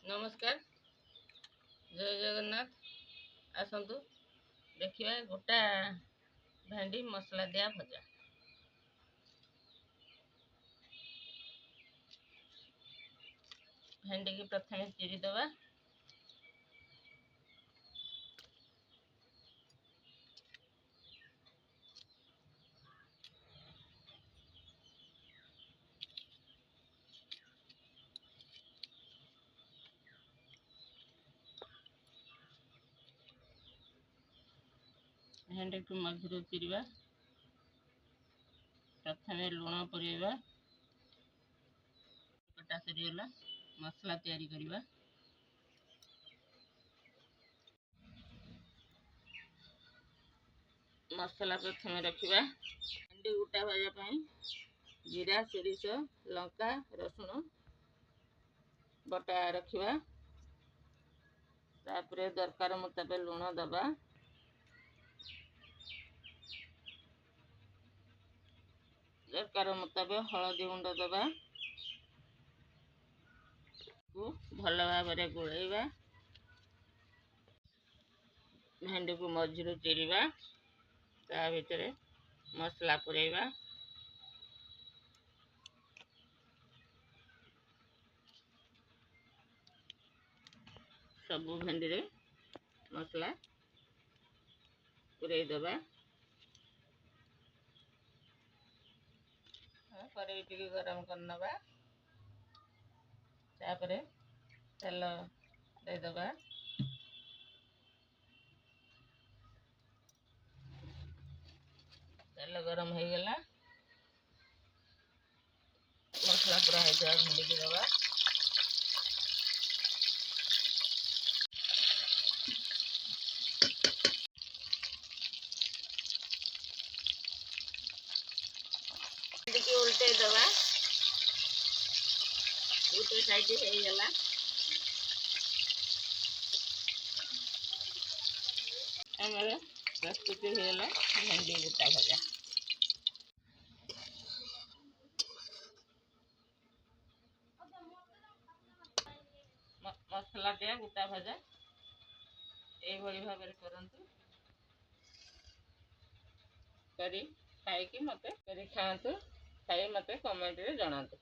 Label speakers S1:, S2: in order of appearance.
S1: नमस्कार, जय जगन्नाथ। आसतु देखिए गोटा भेंडी मसला दिया भजा। भेंडी की प्रथम चिरी दबा। भेंडी को मझिरे चिरिबा। प्रथम लुण परेबा। कटा सरीगला मसला तैयारी करिबा। मसला प्रथम रखिबा। भेंडी गोटा भाजा पाई जीरा सोरिष लंका रसुण बटा रखिबा। तापरे दरकार मुताबिक लुण दबा। दरकार मुताबिक हलदी गुंड दबा। भल भाव गोलैबा। भेंडी को मझिरू चिरिबा। ता भितर मसला पुरेबा। सबू भेंडी रे मसला पुरे दबा। कड़ाई टिके गरम करनबा। तापरे तेल दे दबा। तेल गरम हो गला। मसला पूरा हो जाए भेंडी की दबा। भेंडी की उल्टे दबा। गोटे साइड हो गला। हमारे प्रस्तुति हो गला भेंडी गोटा भजा। मसला दिया गोटा भजा यही भाव करंतु। करी खाई कि मते करी खातु। खाई मते कमेंट रे जणातु।